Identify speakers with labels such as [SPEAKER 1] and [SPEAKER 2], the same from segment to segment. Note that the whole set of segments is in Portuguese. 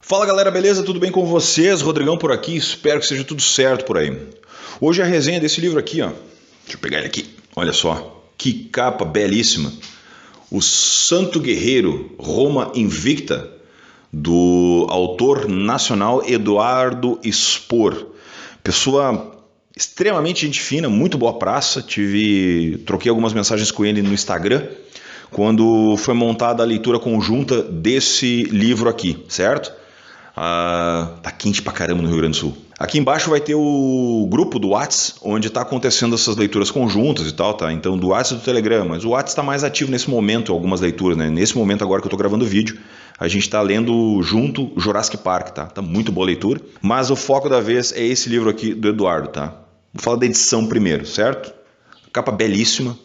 [SPEAKER 1] Fala galera, beleza? Tudo bem com vocês? Rodrigão por aqui, espero que seja tudo certo por aí. Hoje é a resenha desse livro aqui, ó. Deixa eu pegar ele aqui, olha só. Que capa belíssima. O Santo Guerreiro, Roma Invicta, do autor nacional Eduardo Spor. Pessoa extremamente gente fina, muito boa praça. Troquei algumas mensagens com ele no Instagram quando foi montada a leitura conjunta desse livro aqui, certo? Tá quente pra caramba no Rio Grande do Sul. Aqui embaixo vai ter o grupo do Whats, onde tá acontecendo essas leituras conjuntas e tal, tá? Então do Whats e do Telegram, mas o Whats tá mais ativo nesse momento, algumas leituras, né? Nesse momento agora que eu tô gravando o vídeo, a gente tá lendo junto Jurassic Park, tá? Tá muito boa a leitura, mas o foco da vez é esse livro aqui do Eduardo, tá? Vou falar da edição primeiro, certo? Capa belíssima.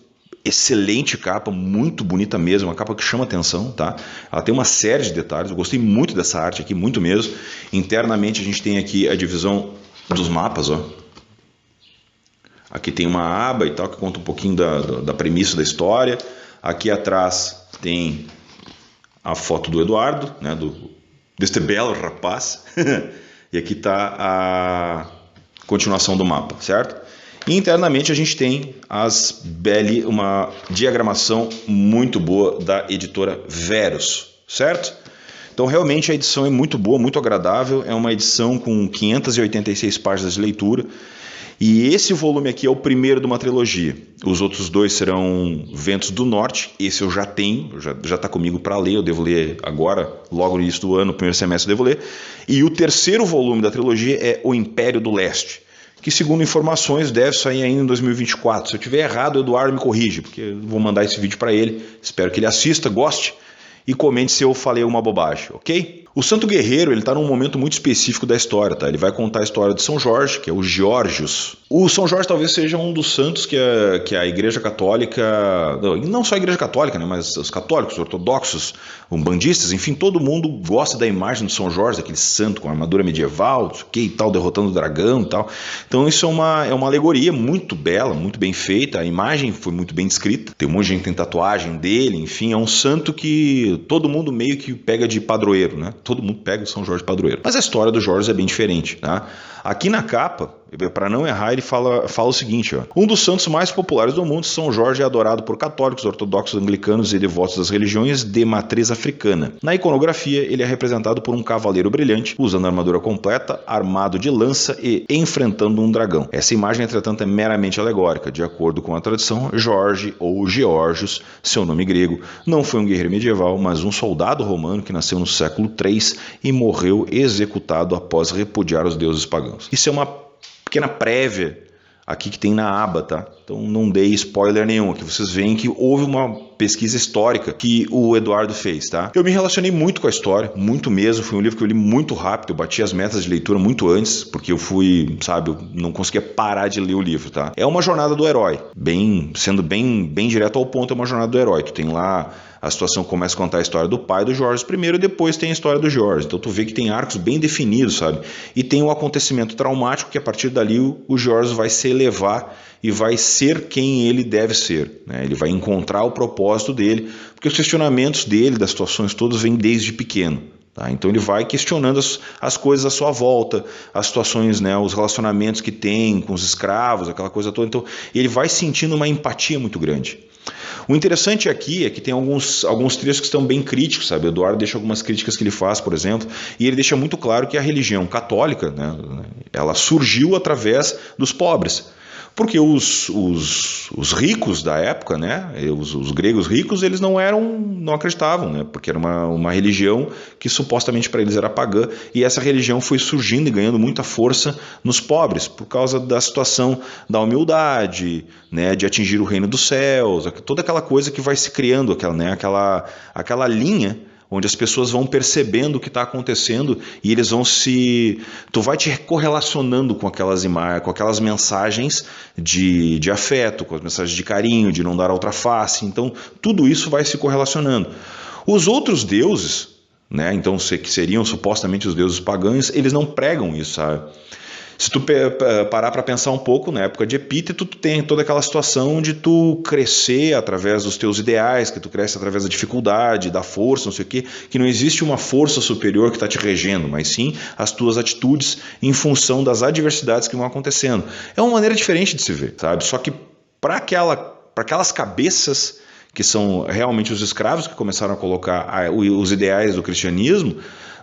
[SPEAKER 1] Excelente capa, muito bonita mesmo, uma capa que chama atenção, tá? Ela tem uma série de detalhes, eu gostei muito dessa arte aqui, muito mesmo. Internamente a gente tem aqui a divisão dos mapas, ó. Aqui tem uma aba e tal, que conta um pouquinho da premissa da história. Aqui atrás tem a foto do Eduardo, né, deste belo rapaz. E aqui está a continuação do mapa, certo? E internamente a gente tem uma diagramação muito boa da editora Verus, certo? Então realmente a edição é muito boa, muito agradável, é uma edição com 586 páginas de leitura, e esse volume aqui é o primeiro de uma trilogia. Os outros dois serão Ventos do Norte, esse eu já tenho, já está comigo para ler, eu devo ler agora, logo no início do ano, no primeiro semestre eu devo ler, e o terceiro volume da trilogia é O Império do Leste, que segundo informações deve sair ainda em 2024. Se eu tiver errado, o Eduardo me corrige, porque eu vou mandar esse vídeo para ele, espero que ele assista, goste e comente se eu falei uma bobagem, ok? O Santo Guerreiro ele está num momento muito específico da história, tá? Ele vai contar a história de São Jorge, que é o Geórgios. O São Jorge talvez seja um dos santos que a Igreja Católica, não só a Igreja Católica, né, mas os católicos, ortodoxos, umbandistas, enfim, todo mundo gosta da imagem do São Jorge, aquele santo com armadura medieval, que e tal, derrotando o dragão e tal. Então isso é uma alegoria muito bela, muito bem feita, a imagem foi muito bem descrita, tem um monte de gente que tem tatuagem dele, enfim, é um santo que todo mundo meio que pega de padroeiro, né? Todo mundo pega o São Jorge padroeiro. Mas a história do Jorge é bem diferente, tá? Aqui na capa, para não errar, ele fala o seguinte, ó. Um dos santos mais populares do mundo, São Jorge é adorado por católicos, ortodoxos, anglicanos e devotos das religiões de matriz africana. Na iconografia, ele é representado por um cavaleiro brilhante, usando armadura completa, armado de lança e enfrentando um dragão. Essa imagem, entretanto, é meramente alegórica. De acordo com a tradição, Jorge, ou Geórgios, seu nome grego, não foi um guerreiro medieval, mas um soldado romano que nasceu no século III e morreu executado após repudiar os deuses pagãos. Isso é uma pequena prévia aqui que tem na aba, tá? Então não dei spoiler nenhum, aqui vocês veem que houve uma pesquisa histórica que o Eduardo fez, tá? Eu me relacionei muito com a história, muito mesmo, foi um livro que eu li muito rápido, eu bati as metas de leitura muito antes, porque eu eu não conseguia parar de ler o livro, tá? É uma jornada do herói, sendo bem direto ao ponto, é uma jornada do herói, tu tem lá a situação começa a contar a história do pai do Jorge primeiro e depois tem a história do Jorge. Então tu vê que tem arcos bem definidos, sabe? E tem um acontecimento traumático que a partir dali o Jorge vai se elevar e vai ser quem ele deve ser, né? Ele vai encontrar o propósito dele, porque os questionamentos dele, das situações todas, vêm desde pequeno. Tá? Então ele vai questionando as coisas à sua volta, as situações, né, os relacionamentos que tem com os escravos, aquela coisa toda. Então ele vai sentindo uma empatia muito grande. O interessante aqui é que tem alguns trechos que estão bem críticos, sabe? O Eduardo deixa algumas críticas que ele faz, por exemplo, e ele deixa muito claro que a religião católica, né, ela surgiu através dos pobres. Porque os ricos da época, né, os gregos ricos, eles não acreditavam, né, porque era uma religião que supostamente para eles era pagã, e essa religião foi surgindo e ganhando muita força nos pobres, por causa da situação da humildade, né, de atingir o reino dos céus, toda aquela coisa que vai se criando, aquela linha onde as pessoas vão percebendo o que está acontecendo e eles vão tu vai te correlacionando com aquelas mensagens de afeto, com as mensagens de carinho, de não dar outra face. Então, tudo isso vai se correlacionando. Os outros deuses, né, então, que seriam supostamente os deuses pagãos, eles não pregam isso, sabe? Se tu parar para pensar um pouco, na época de Epíteto, tu tem toda aquela situação de tu crescer através dos teus ideais, que tu cresce através da dificuldade, da força, não sei o quê, que não existe uma força superior que está te regendo, mas sim as tuas atitudes em função das adversidades que vão acontecendo. É uma maneira diferente de se ver, sabe? Só que para aquelas cabeças que são realmente os escravos que começaram a colocar os ideais do cristianismo,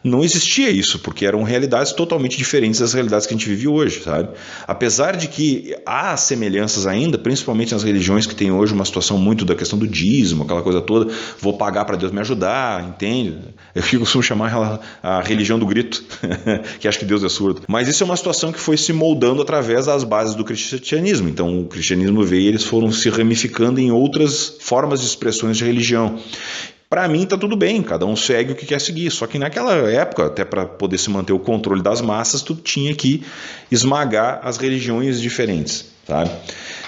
[SPEAKER 1] não existia isso, porque eram realidades totalmente diferentes das realidades que a gente vive hoje, sabe? Apesar de que há semelhanças ainda, principalmente nas religiões que têm hoje uma situação muito da questão do dízimo, aquela coisa toda, vou pagar para Deus me ajudar, entende? Eu costumo chamar a religião do grito, que acho que Deus é surdo. Mas isso é uma situação que foi se moldando através das bases do cristianismo. Então o cristianismo veio e eles foram se ramificando em outras formas de expressões de religião. Para mim tá tudo bem, cada um segue o que quer seguir, só que naquela época, até para poder se manter o controle das massas, tu tinha que esmagar as religiões diferentes, sabe?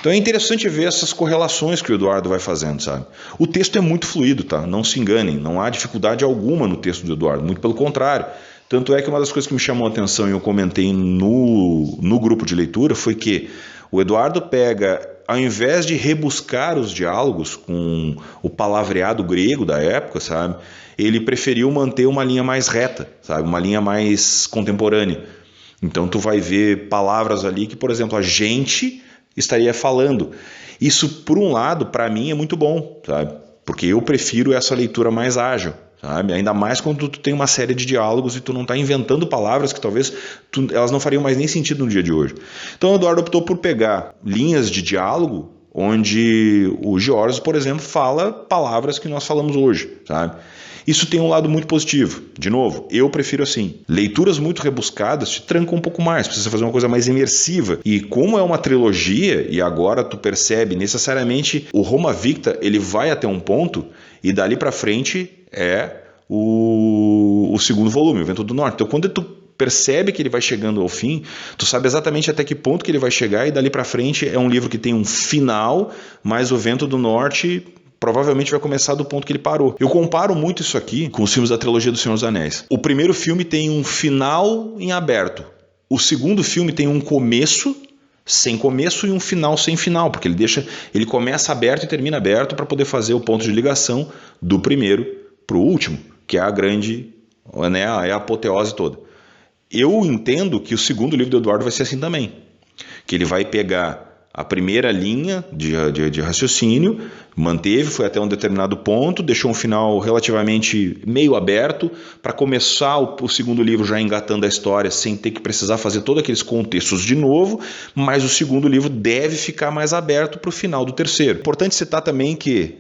[SPEAKER 1] Então é interessante ver essas correlações que o Eduardo vai fazendo, sabe? O texto é muito fluido, tá? Não se enganem, não há dificuldade alguma no texto do Eduardo, muito pelo contrário. Tanto é que uma das coisas que me chamou a atenção e eu comentei no grupo de leitura foi que o Eduardo pega, ao invés de rebuscar os diálogos com o palavreado grego da época, sabe, ele preferiu manter uma linha mais reta, sabe, uma linha mais contemporânea. Então tu vai ver palavras ali que, por exemplo, a gente estaria falando. Isso, por um lado, para mim é muito bom, sabe, porque eu prefiro essa leitura mais ágil. Sabe? Ainda mais quando tu tem uma série de diálogos e tu não está inventando palavras que talvez elas não fariam mais nem sentido no dia de hoje. Então o Eduardo optou por pegar linhas de diálogo onde o George, por exemplo, fala palavras que nós falamos hoje, sabe? Isso tem um lado muito positivo. De novo, eu prefiro assim. Leituras muito rebuscadas te trancam um pouco mais, precisa fazer uma coisa mais imersiva. E como é uma trilogia, e agora tu percebe necessariamente o Roma Victa, ele vai até um ponto e dali para frente é o segundo volume, o Vento do Norte. Então quando tu percebe que ele vai chegando ao fim, tu sabe exatamente até que ponto que ele vai chegar e dali para frente é um livro que tem um final, mas o Vento do Norte provavelmente vai começar do ponto que ele parou. Eu comparo muito isso aqui com os filmes da trilogia do Senhor dos Anéis. O primeiro filme tem um final em aberto. O segundo filme tem um começo sem começo e um final sem final, porque ele começa aberto e termina aberto para poder fazer o ponto de ligação do primeiro para o último, que é a grande, né, é a apoteose toda. Eu entendo que o segundo livro do Eduardo vai ser assim também, que ele vai pegar a primeira linha de raciocínio, manteve, foi até um determinado ponto, deixou um final relativamente meio aberto, para começar o segundo livro já engatando a história, sem ter que precisar fazer todos aqueles contextos de novo, mas o segundo livro deve ficar mais aberto para o final do terceiro. Importante citar também que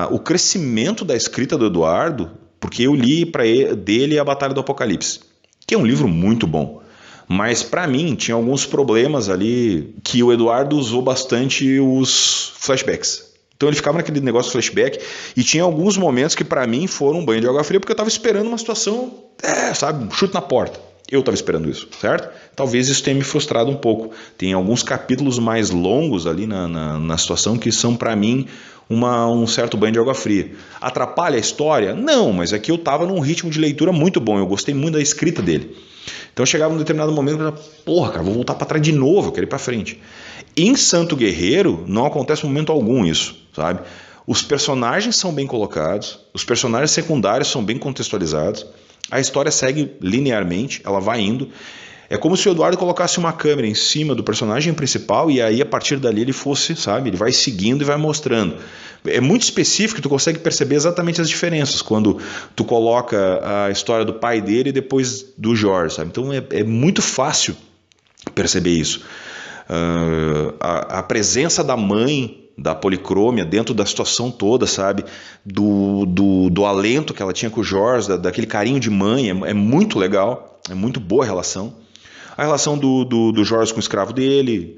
[SPEAKER 1] o crescimento da escrita do Eduardo, porque eu li dele A Batalha do Apocalipse, que é um livro muito bom. Mas para mim tinha alguns problemas ali que o Eduardo usou bastante os flashbacks. Então ele ficava naquele negócio de flashback e tinha alguns momentos que para mim foram um banho de água fria porque eu estava esperando uma situação, sabe, chute na porta. Eu estava esperando isso, certo? Talvez isso tenha me frustrado um pouco. Tem alguns capítulos mais longos ali na situação que são para mim um certo banho de água fria. Atrapalha a história? Não, mas é que eu estava num ritmo de leitura muito bom. Eu gostei muito da escrita dele. Então chegava num determinado momento e eu falava, porra, cara, vou voltar para trás de novo, eu quero ir para frente. Em Santo Guerreiro não acontece em momento algum isso, sabe? Os personagens são bem colocados, os personagens secundários são bem contextualizados, a história segue linearmente, ela vai indo. É como se o Eduardo colocasse uma câmera em cima do personagem principal e aí a partir dali ele fosse, sabe, ele vai seguindo e vai mostrando. É muito específico, tu consegue perceber exatamente as diferenças quando tu coloca a história do pai dele e depois do Jorge, sabe? Então é muito fácil perceber isso. A presença da mãe da Policrômia dentro da situação toda, sabe? Do alento que ela tinha com o Jorge, daquele carinho de mãe, é muito legal, é muito boa a relação. A relação do Jorge com o escravo dele,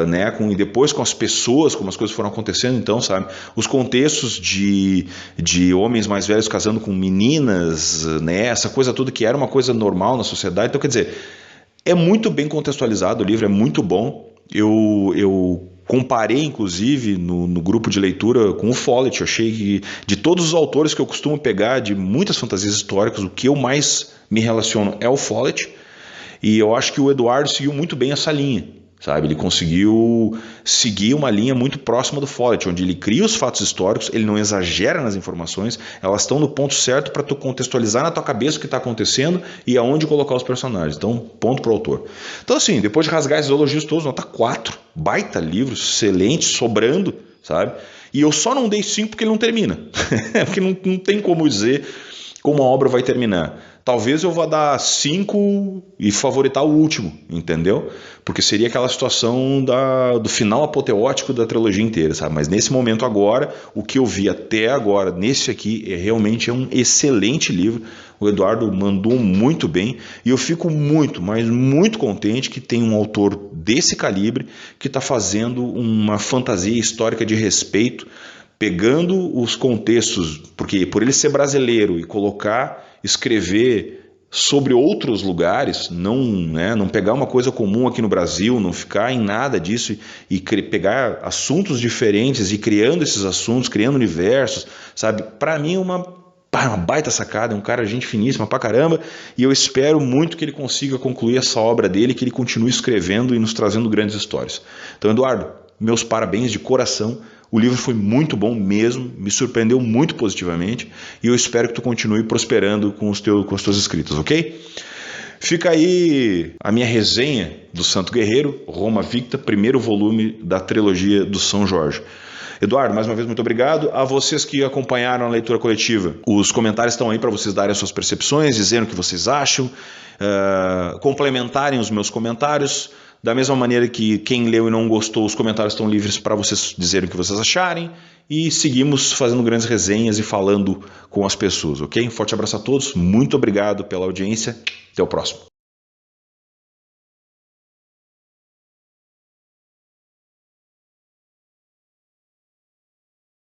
[SPEAKER 1] né, e depois com as pessoas, como as coisas foram acontecendo, então, sabe? Os contextos de homens mais velhos casando com meninas, né, essa coisa toda que era uma coisa normal na sociedade. Então, quer dizer, é muito bem contextualizado o livro, é muito bom. Eu comparei, inclusive, no grupo de leitura com o Follett. Eu achei que, de todos os autores que eu costumo pegar, de muitas fantasias históricas, o que eu mais me relaciono é o Follett. E eu acho que o Eduardo seguiu muito bem essa linha, sabe? Ele conseguiu seguir uma linha muito próxima do Follett, onde ele cria os fatos históricos, ele não exagera nas informações, elas estão no ponto certo para tu contextualizar na tua cabeça o que está acontecendo e aonde colocar os personagens. Então, ponto pro autor. Então, assim, depois de rasgar esses elogios todos, nota 4, baita livro, excelente, sobrando, sabe? E eu só não dei 5 porque ele não termina. Porque não tem como dizer como a obra vai terminar. Talvez eu vá dar 5 e favoritar o último, entendeu? Porque seria aquela situação do final apoteótico da trilogia inteira, sabe? Mas nesse momento agora, o que eu vi até agora, nesse aqui, realmente é um excelente livro. O Eduardo mandou muito bem e eu fico muito, mas muito contente que tem um autor desse calibre que está fazendo uma fantasia histórica de respeito, pegando os contextos, porque por ele ser brasileiro e escrever sobre outros lugares, não pegar uma coisa comum aqui no Brasil, não ficar em nada disso e pegar assuntos diferentes e criando esses assuntos, criando universos, sabe? Para mim é uma baita sacada, é um cara gente finíssima pra caramba, e eu espero muito que ele consiga concluir essa obra dele, que ele continue escrevendo e nos trazendo grandes histórias. Então, Eduardo, meus parabéns de coração. O livro foi muito bom mesmo, me surpreendeu muito positivamente e eu espero que tu continue prosperando com as tuas escritas, ok? Fica aí a minha resenha do Santo Guerreiro, Roma Victa, primeiro volume da trilogia do São Jorge. Eduardo, mais uma vez, muito obrigado. A vocês que acompanharam a leitura coletiva, os comentários estão aí para vocês darem as suas percepções, dizendo o que vocês acham, complementarem os meus comentários. Da mesma maneira que quem leu e não gostou, os comentários estão livres para vocês dizerem o que vocês acharem. E seguimos fazendo grandes resenhas e falando com as pessoas, ok? Um forte abraço a todos, muito obrigado pela audiência, até o próximo.